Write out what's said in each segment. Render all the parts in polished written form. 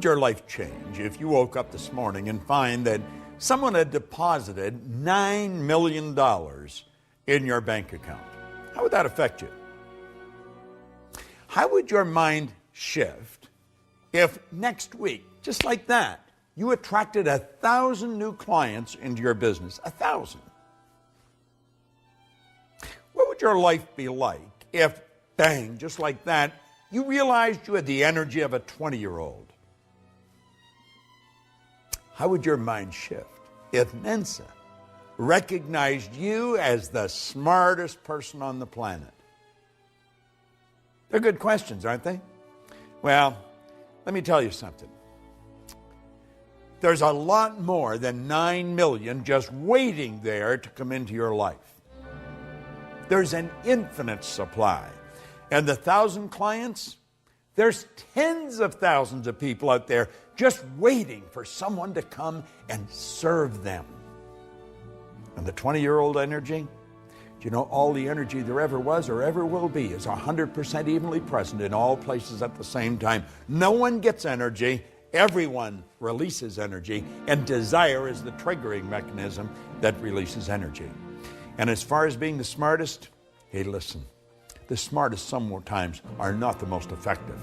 would your life change if you woke up this morning and find that someone had deposited $9 million in your bank account? How would that affect you? How would your mind shift if next week, just like that, you attracted 1,000 new clients into your business? 1,000. What would your life be like if, bang, just like that, you realized you had the energy of a 20-year-old? How would your mind shift if Mensa recognized you as the smartest person on the planet? They're good questions, aren't they? Well, let me tell you something. There's a lot more than 9 million just waiting there to come into your life. There's an infinite supply. And the 1,000 clients, there's tens of thousands of people out there just waiting for someone to come and serve them. And the 20-year-old energy, do you know all the energy there ever was or ever will be is 100% evenly present in all places at the same time. No one gets energy. Everyone releases energy, and desire is the triggering mechanism that releases energy. And as far as being the smartest, hey, listen, the smartest sometimes are not the most effective.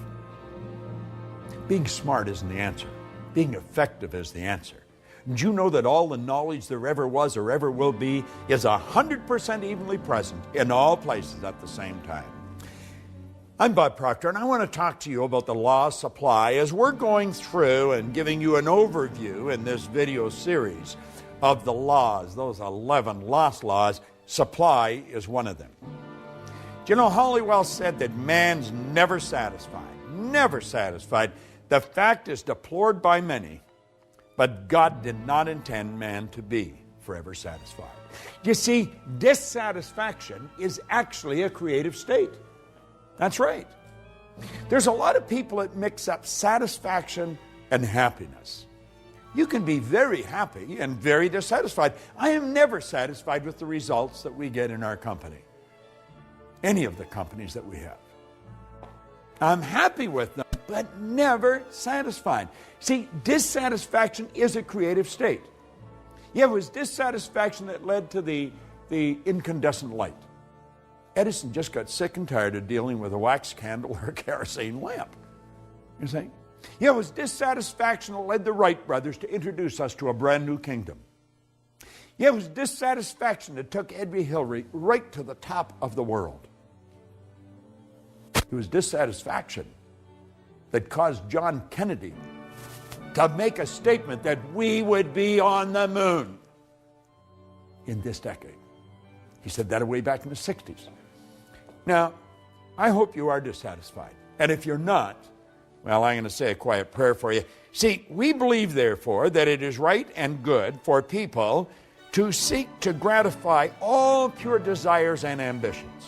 Being smart isn't the answer. Being effective is the answer. Did you know that all the knowledge there ever was or ever will be is 100% evenly present in all places at the same time? I'm Bob Proctor, and I want to talk to you about the law of supply as we're going through and giving you an overview in this video series of the laws, those 11 lost laws. Supply is one of them. Do you know, Halliwell said that man's never satisfied, never satisfied. The fact is deplored by many, but God did not intend man to be forever satisfied. You see, dissatisfaction is actually a creative state. That's right. There's a lot of people that mix up satisfaction and happiness. You can be very happy and very dissatisfied. I am never satisfied with the results that we get in our company, any of the companies that we have. I'm happy with them, but never satisfied. See, dissatisfaction is a creative state. Yeah, it was dissatisfaction that led to the incandescent light. Edison just got sick and tired of dealing with a wax candle or a kerosene lamp. You see? Yeah, it was dissatisfaction that led the Wright brothers to introduce us to a brand new kingdom. Yeah, it was dissatisfaction that took Edward Hillary right to the top of the world. It was dissatisfaction that caused John Kennedy to make a statement that we would be on the moon in this decade. He said that way back in the 60s. Now, I hope you are dissatisfied. And if you're not, well, I'm going to say a quiet prayer for you. See, we believe, therefore, that it is right and good for people to seek to gratify all pure desires and ambitions.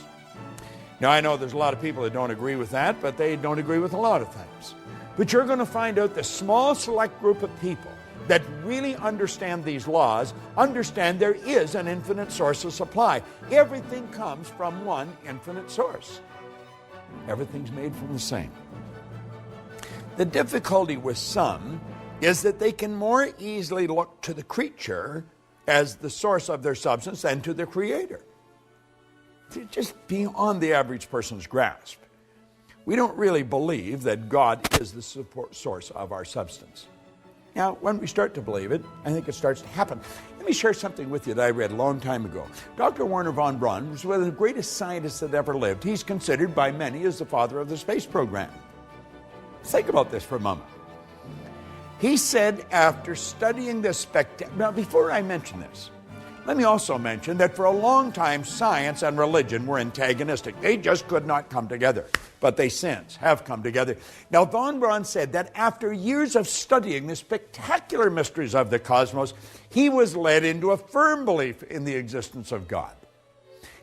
Now, I know there's a lot of people that don't agree with that, but they don't agree with a lot of things. But you're going to find out the small select group of people that really understand these laws, understand there is an infinite source of supply. Everything comes from one infinite source. Everything's made from the same. The difficulty with some is that they can more easily look to the creature as the source of their substance than to the creator. It's just beyond the average person's grasp. We don't really believe that God is the source of our substance. Now, when we start to believe it, I think it starts to happen. Let me share something with you that I read a long time ago. Dr. Wernher von Braun was one of the greatest scientists that ever lived. He's considered by many as the father of the space program. Think about this for a moment. He said after studying this now before I mention this, let me also mention that for a long time, science and religion were antagonistic. They just could not come together. But they since have come together. Now, von Braun said that after years of studying the spectacular mysteries of the cosmos, he was led into a firm belief in the existence of God.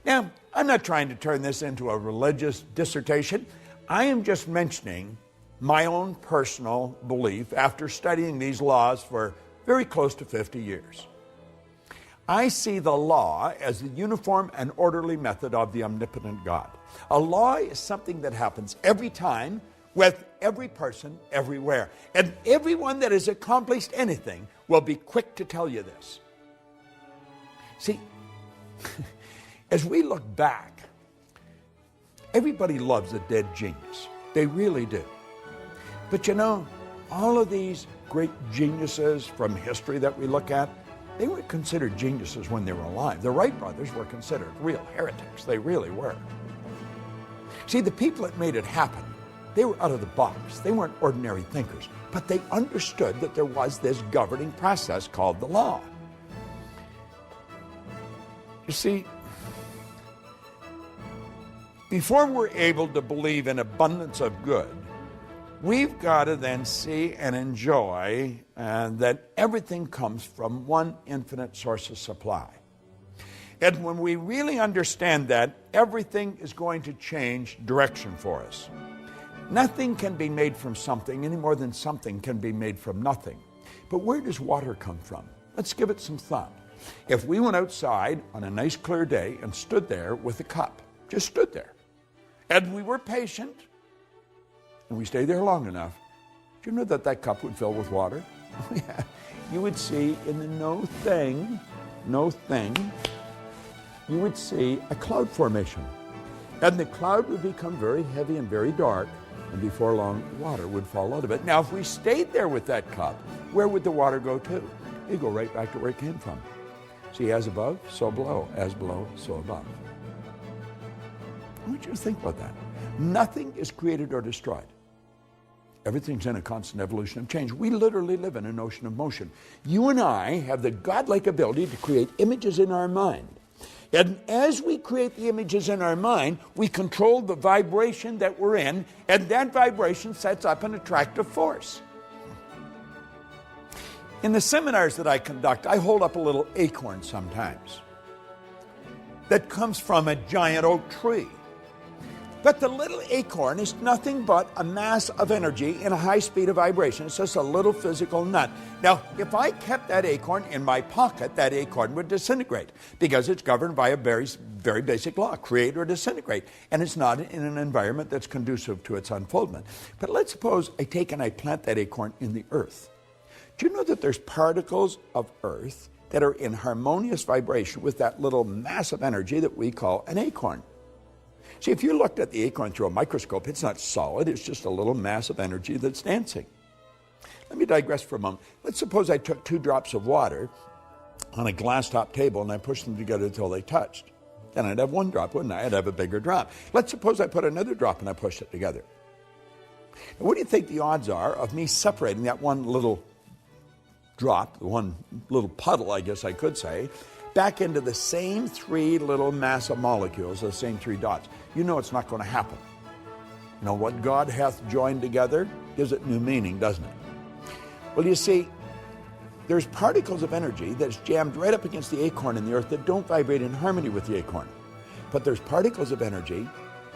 Now, I'm not trying to turn this into a religious dissertation. I am just mentioning my own personal belief after studying these laws for very close to 50 years. I see the law as the uniform and orderly method of the omnipotent God. A law is something that happens every time with every person everywhere. And everyone that has accomplished anything will be quick to tell you this. See, as we look back, everybody loves a dead genius. They really do. But you know, all of these great geniuses from history that we look at, they weren't considered geniuses when they were alive. The Wright brothers were considered real heretics. They really were. See, the people that made it happen, they were out of the box. They weren't ordinary thinkers, but they understood that there was this governing process called the law. You see, before we're able to believe in abundance of good, we've got to then see and enjoy that everything comes from one infinite source of supply. And when we really understand that, everything is going to change direction for us. Nothing can be made from something any more than something can be made from nothing. But where does water come from? Let's give it some thought. If we went outside on a nice clear day and stood there with a cup, just stood there, and we were patient, and we stayed there long enough, do you know that that cup would fill with water? Yeah. You would see in the no thing, you would see a cloud formation. And the cloud would become very heavy and very dark, and before long, water would fall out of it. Now, if we stayed there with that cup, where would the water go to? It'd go right back to where it came from. See, as above, so below. As below, so above. I want you to think about that. Nothing is created or destroyed. Everything's in a constant evolution of change. We literally live in an ocean of motion. You and I have the godlike ability to create images in our mind. And as we create the images in our mind, we control the vibration that we're in, and that vibration sets up an attractive force. In the seminars that I conduct, I hold up a little acorn sometimes that comes from a giant oak tree. But the little acorn is nothing but a mass of energy in a high speed of vibration. It's just a little physical nut. Now, if I kept that acorn in my pocket, that acorn would disintegrate because it's governed by a very, very basic law, create or disintegrate. And it's not in an environment that's conducive to its unfoldment. But let's suppose I take and I plant that acorn in the earth. Do you know that there's particles of earth that are in harmonious vibration with that little mass of energy that we call an acorn? See, if you looked at the acorn through a microscope, it's not solid. It's just a little mass of energy that's dancing. Let me digress for a moment. Let's suppose I took 2 drops of water on a glass top table and I pushed them together until they touched. Then I'd have 1 drop, wouldn't I? I'd have a bigger drop. Let's suppose I put another drop and I pushed it together. Now, what do you think the odds are of me separating that one little drop, the one little puddle, I guess I could say, back into the same 3 little mass of molecules, the same 3 dots? You know it's not going to happen. You know, what God hath joined together gives it new meaning, doesn't it? Well, you see, there's particles of energy that's jammed right up against the acorn in the earth that don't vibrate in harmony with the acorn. But there's particles of energy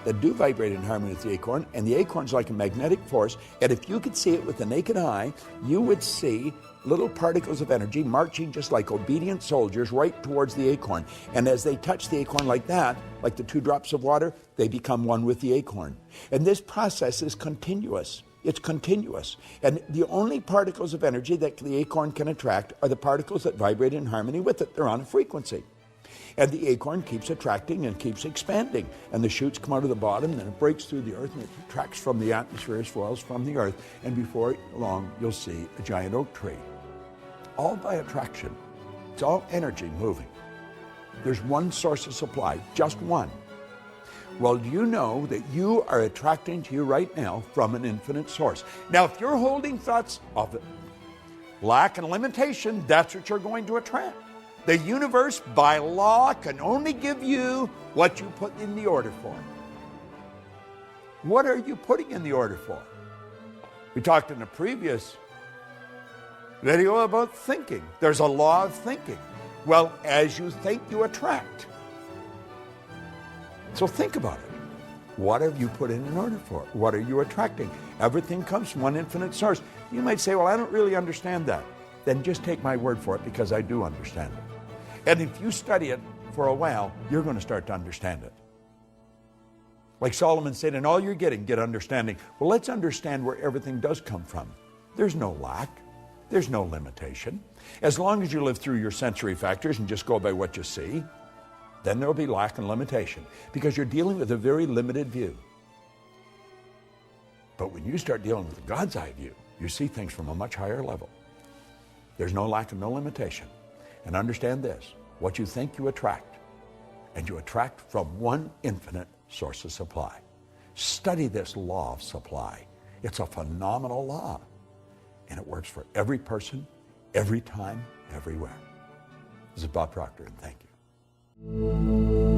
that do vibrate in harmony with the acorn, and the acorn's like a magnetic force, and if you could see it with the naked eye, you would see little particles of energy marching just like obedient soldiers right towards the acorn. And as they touch the acorn like that, like the 2 drops of water, they become one with the acorn. And this process is continuous. It's continuous. And the only particles of energy that the acorn can attract are the particles that vibrate in harmony with it. They're on a frequency. And the acorn keeps attracting and keeps expanding. And the shoots come out of the bottom, and then it breaks through the earth, and it attracts from the atmosphere as well as from the earth. And before long, you'll see a giant oak tree. All by attraction. It's all energy moving. There's one source of supply, just one. Well, do you know that you are attracting to you right now from an infinite source? Now, if you're holding thoughts of lack and limitation, that's what you're going to attract. The universe, by law, can only give you what you put in the order for. What are you putting in the order for? We talked in a previous video about thinking. There's a law of thinking. Well, as you think, you attract. So think about it. What have you put in an order for? What are you attracting? Everything comes from one infinite source. You might say, well, I don't really understand that. Then just take my word for it, because I do understand it. And if you study it for a while, you're going to start to understand it. Like Solomon said, in all you're getting, get understanding. Well, let's understand where everything does come from. There's no lack. There's no limitation. As long as you live through your sensory factors and just go by what you see, then there will be lack and limitation because you're dealing with a very limited view. But when you start dealing with God's eye view, you see things from a much higher level. There's no lack and no limitation. And understand this, what you think you attract, and you attract from one infinite source of supply. Study this law of supply. It's a phenomenal law. And it works for every person, every time, everywhere. This is Bob Proctor, and thank you.